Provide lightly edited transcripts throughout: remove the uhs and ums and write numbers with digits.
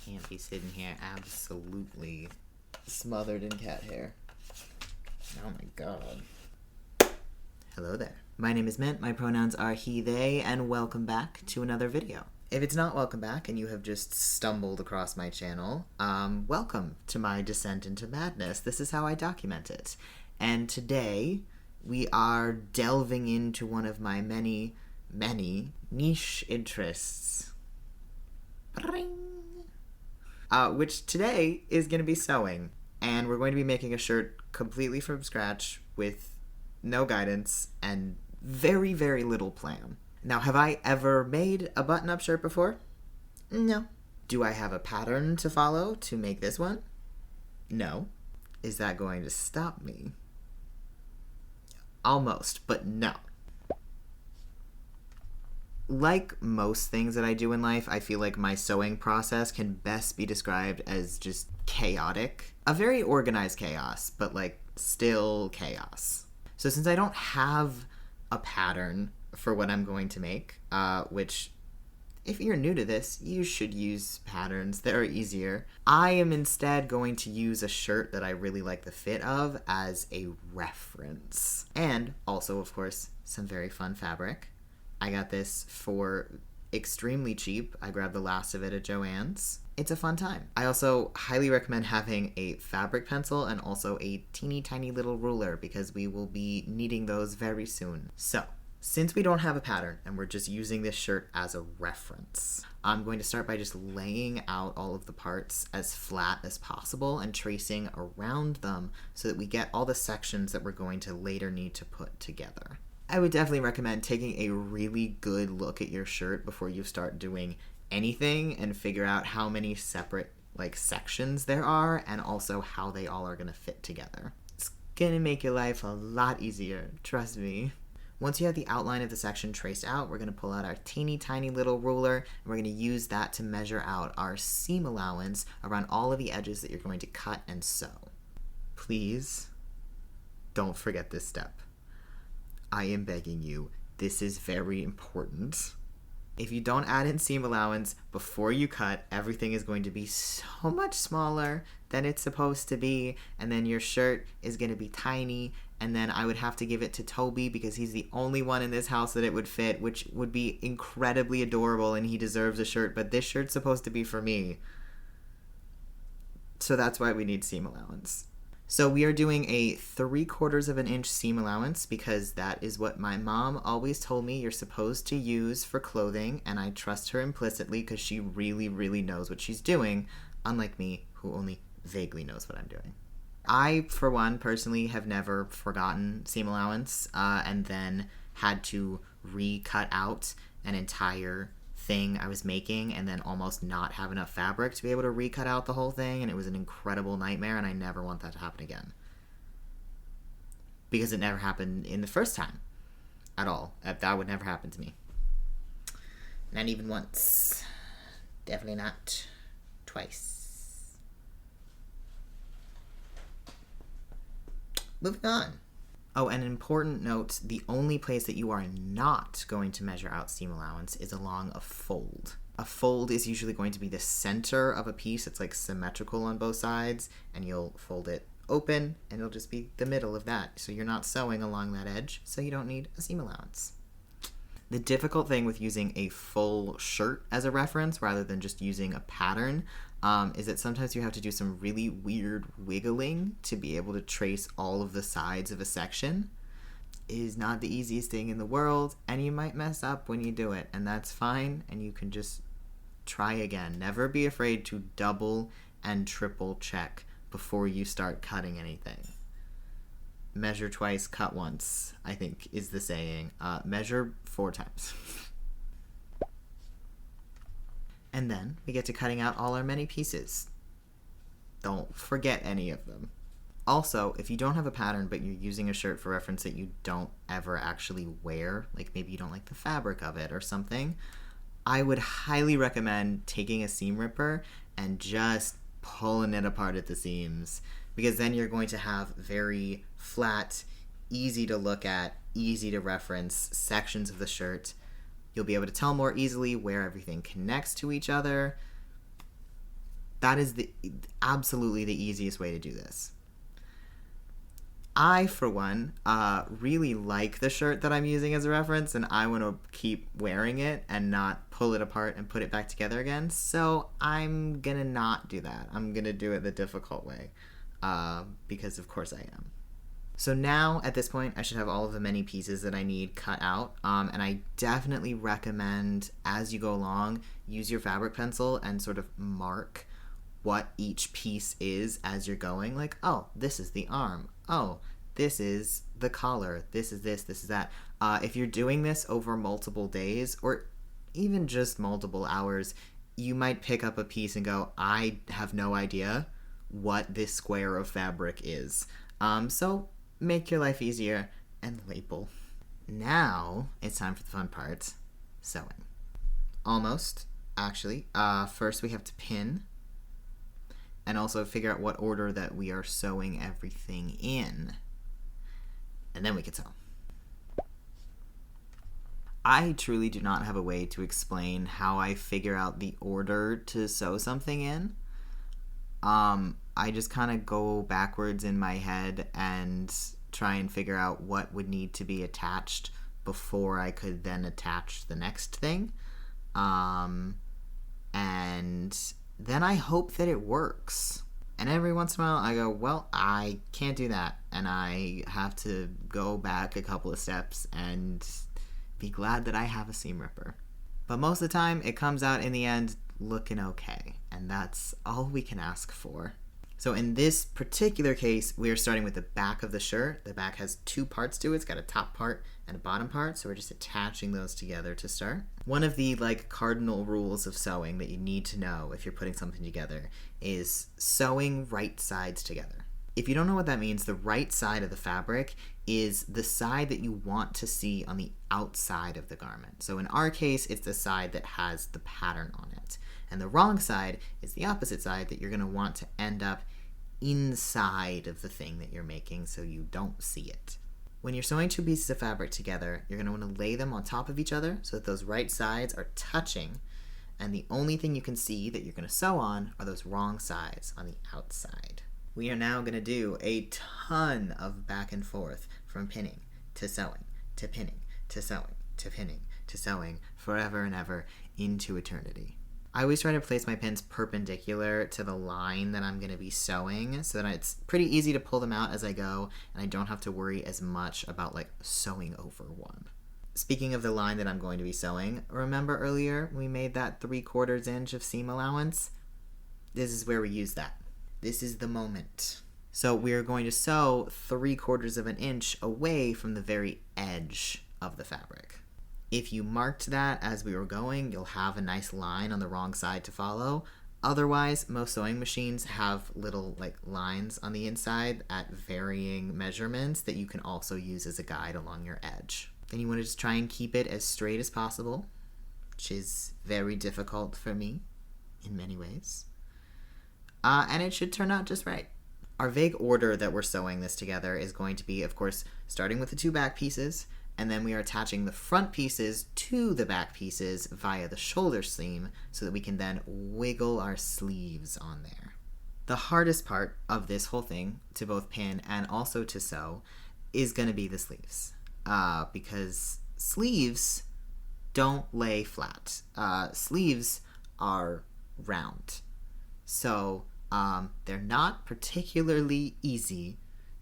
can't be sitting here absolutely smothered in cat hair. Oh my god. Hello there. My name is Mint, my pronouns are he, they, and welcome back to another video. If it's not welcome back and you have just stumbled across my channel, welcome to my descent into madness. This is how I document it. And today, we are delving into one of my many, many niche interests. Which today is going to be sewing. And we're going to be making a shirt completely from scratch with no guidance and very, very little plan. Now, have I ever made a button-up shirt before? No. Do I have a pattern to follow to make this one? No. Is that going to stop me? Almost, but no. Like most things that I do in life, I feel like my sewing process can best be described as just chaotic. A very organized chaos, but like still chaos. So since I don't have a pattern for what I'm going to make, which if you're new to this, you should use patterns that are easier. I am instead going to use a shirt that I really like the fit of as a reference. And also, of course, some very fun fabric. I got this for extremely cheap. I grabbed the last of it at Joann's. It's a fun time. I also highly recommend having a fabric pencil and also a teeny tiny little ruler because we will be needing those very soon. So, since we don't have a pattern and we're just using this shirt as a reference, I'm going to start by just laying out all of the parts as flat as possible and tracing around them so that we get all the sections that we're going to later need to put together. I would definitely recommend taking a really good look at your shirt before you start doing anything and figure out how many separate sections there are and also how they all are going to fit together. It's going to make your life a lot easier, trust me. Once you have the outline of the section traced out, we're going to pull out our teeny tiny little ruler and we're going to use that to measure out our seam allowance around all of the edges that you're going to cut and sew. Please don't forget this step. I am begging you, this is very important. If you don't add in seam allowance before you cut, everything is going to be so much smaller than it's supposed to be, and then your shirt is going to be tiny, and then I would have to give it to Toby because he's the only one in this house that it would fit, which would be incredibly adorable, and he deserves a shirt, but this shirt's supposed to be for me. So that's why we need seam allowance. So we are doing a 3/4 of an inch seam allowance because that is what my mom always told me you're supposed to use for clothing, and I trust her implicitly because she really, really knows what she's doing, unlike me, who only vaguely knows what I'm doing. I, for one, personally have never forgotten seam allowance and then had to re-cut out an entire thing I was making and then almost not have enough fabric to be able to recut out the whole thing, and it was an incredible nightmare, and I never want that to happen again. Because it never happened in the first time at all. That would never happen to me. Not even once. Definitely not twice. Moving on. Oh, and an important note, the only place that you are not going to measure out seam allowance is along a fold. A fold is usually going to be the center of a piece that's symmetrical on both sides, and you'll fold it open, and it'll just be the middle of that. So you're not sewing along that edge, so you don't need a seam allowance. The difficult thing with using a full shirt as a reference rather than just using a pattern is that sometimes you have to do some really weird wiggling to be able to trace all of the sides of a section. It is not the easiest thing in the world, and you might mess up when you do it, and that's fine, and you can just try again. Never be afraid to double and triple check before you start cutting anything. Measure twice, cut once, I think is the saying. Measure 4 times. And then we get to cutting out all our many pieces. Don't forget any of them. Also, if you don't have a pattern but you're using a shirt for reference that you don't ever actually wear, maybe you don't like the fabric of it or something, I would highly recommend taking a seam ripper and just pulling it apart at the seams, because then you're going to have very flat, easy to look at, easy to reference sections of the shirt. You'll be able to tell more easily where everything connects to each other. That is absolutely the easiest way to do this. I, for one, really like the shirt that I'm using as a reference, and I want to keep wearing it and not pull it apart and put it back together again. So I'm going to not do that. I'm going to do it the difficult way, because of course I am. So now, at this point, I should have all of the many pieces that I need cut out, and I definitely recommend, as you go along, use your fabric pencil and sort of mark what each piece is as you're going. Like, oh, this is the arm. Oh, this is the collar. This is this is that. If you're doing this over multiple days, or even just multiple hours, you might pick up a piece and go, I have no idea what this square of fabric is. So make your life easier and label. Now it's time for the fun part, sewing. Almost, actually. First we have to pin and also figure out what order that we are sewing everything in. And then we can sew. I truly do not have a way to explain how I figure out the order to sew something in. I just kind of go backwards in my head and try and figure out what would need to be attached before I could then attach the next thing. And then I hope that it works. And every once in a while I go, well, I can't do that. And I have to go back a couple of steps and be glad that I have a seam ripper. But most of the time it comes out in the end looking okay. And that's all we can ask for. So in this particular case, we are starting with the back of the shirt. The back has two parts to it. It's got a top part and a bottom part, so we're just attaching those together to start. One of the cardinal rules of sewing that you need to know if you're putting something together is sewing right sides together. If you don't know what that means, the right side of the fabric is the side that you want to see on the outside of the garment. So in our case, it's the side that has the pattern on it. And the wrong side is the opposite side that you're going to want to end up inside of the thing that you're making so you don't see it. When you're sewing two pieces of fabric together, you're going to want to lay them on top of each other so that those right sides are touching, and the only thing you can see that you're going to sew on are those wrong sides on the outside. We are now going to do a ton of back and forth from pinning to sewing to pinning to sewing to pinning to sewing forever and ever into eternity. I always try to place my pins perpendicular to the line that I'm going to be sewing so that it's pretty easy to pull them out as I go, and I don't have to worry as much about sewing over one. Speaking of the line that I'm going to be sewing, remember earlier we made that 3/4 inch of seam allowance? This is where we use that. This is the moment. So we're going to sew 3/4 of an inch away from the very edge of the fabric. If you marked that as we were going, you'll have a nice line on the wrong side to follow. Otherwise, most sewing machines have little lines on the inside at varying measurements that you can also use as a guide along your edge. Then you want to just try and keep it as straight as possible, which is very difficult for me in many ways. And it should turn out just right. Our vague order that we're sewing this together is going to be, of course, starting with the two back pieces, and then we are attaching the front pieces to the back pieces via the shoulder seam so that we can then wiggle our sleeves on there. The hardest part of this whole thing to both pin and also to sew is going to be the sleeves. Because sleeves don't lay flat. Sleeves are round. So they're not particularly easy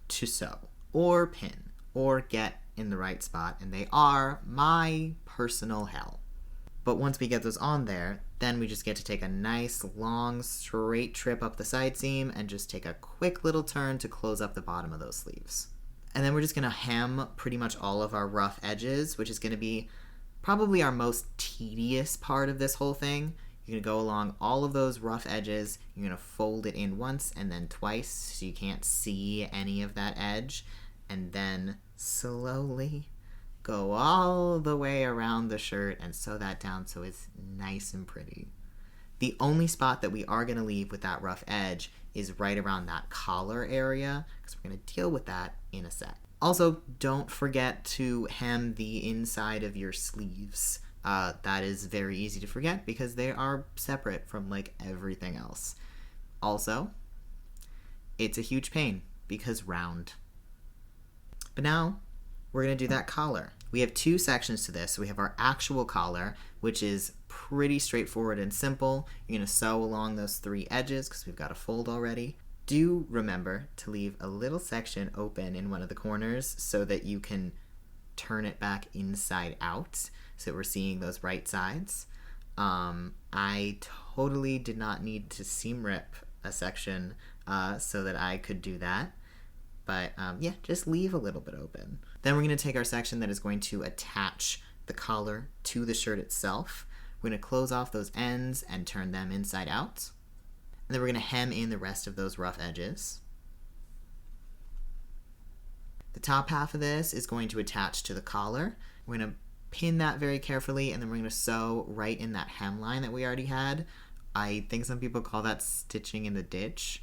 to sew or pin or get in the right spot, and they are my personal hell. But once we get those on there, then we just get to take a nice long straight trip up the side seam and just take a quick little turn to close up the bottom of those sleeves. And then we're just going to hem pretty much all of our rough edges, which is going to be probably our most tedious part of this whole thing. You're going to go along all of those rough edges, you're going to fold it in once and then twice so you can't see any of that edge, and then slowly go all the way around the shirt and sew that down so it's nice and pretty. The only spot that we are going to leave with that rough edge is right around that collar area, because we're going to deal with that in a sec. Also, don't forget to hem the inside of your sleeves. That is very easy to forget because they are separate from everything else. Also, it's a huge pain because round. But now we're going to do that collar. We have 2 sections to this. So we have our actual collar, which is pretty straightforward and simple. You're going to sew along those 3 edges because we've got a fold already. Do remember to leave a little section open in one of the corners so that you can turn it back inside out so we're seeing those right sides. I totally did not need to seam rip a section so that I could do that. But yeah, just leave a little bit open. Then we're going to take our section that is going to attach the collar to the shirt itself. We're going to close off those ends and turn them inside out. And then we're going to hem in the rest of those rough edges. The top half of this is going to attach to the collar. We're going to pin that very carefully, and then we're going to sew right in that hem line that we already had. I think some people call that stitching in the ditch.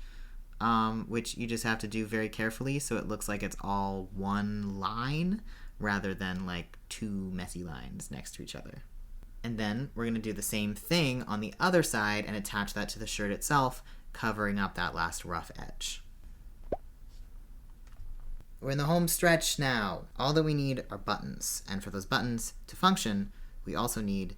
Which you just have to do very carefully so it looks like it's all one line rather than like 2 messy lines next to each other. And then we're going to do the same thing on the other side and attach that to the shirt itself, covering up that last rough edge. We're in the home stretch now. All that we need are buttons, and for those buttons to function, we also need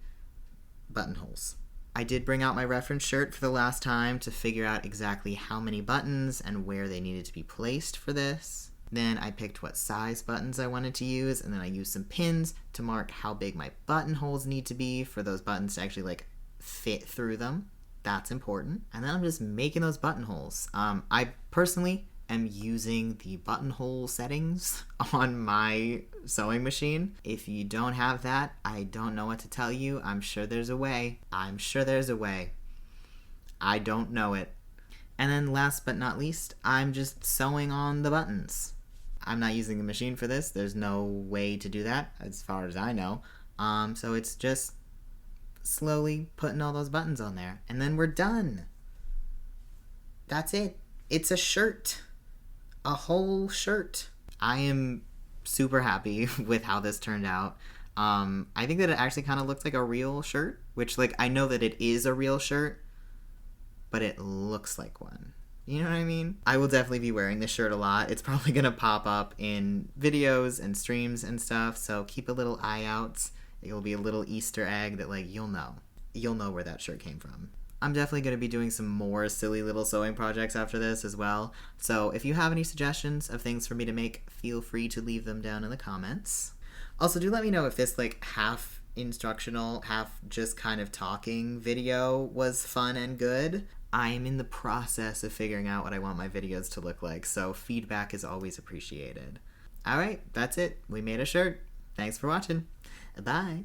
buttonholes. I did bring out my reference shirt for the last time to figure out exactly how many buttons and where they needed to be placed for this. Then I picked what size buttons I wanted to use, and then I used some pins to mark how big my buttonholes need to be for those buttons to actually like fit through them. That's important. And then I'm just making those buttonholes. I personally am using the buttonhole settings on my sewing machine. If you don't have that, I don't know what to tell you. I'm sure there's a way. I don't know it. And then last but not least, I'm just sewing on the buttons. I'm not using the machine for this. There's no way to do that as far as I know. So it's just slowly putting all those buttons on there. And then we're done. That's it. It's a shirt. A whole shirt. I am super happy with how this turned out. I think that it actually kind of looks like a real shirt, which like I know that it is a real shirt, but it looks like one. You know what I mean? I will definitely be wearing this shirt a lot. It's probably going to pop up in videos and streams and stuff, so keep a little eye out. It will be a little Easter egg that like you'll know where that shirt came from. I'm definitely going to be doing some more silly little sewing projects after this as well. So if you have any suggestions of things for me to make, feel free to leave them down in the comments. Also, do let me know if this like half instructional, half just kind of talking video was fun and good. I am in the process of figuring out what I want my videos to look like, so feedback is always appreciated. Alright, that's it. We made a shirt. Thanks for watching. Bye.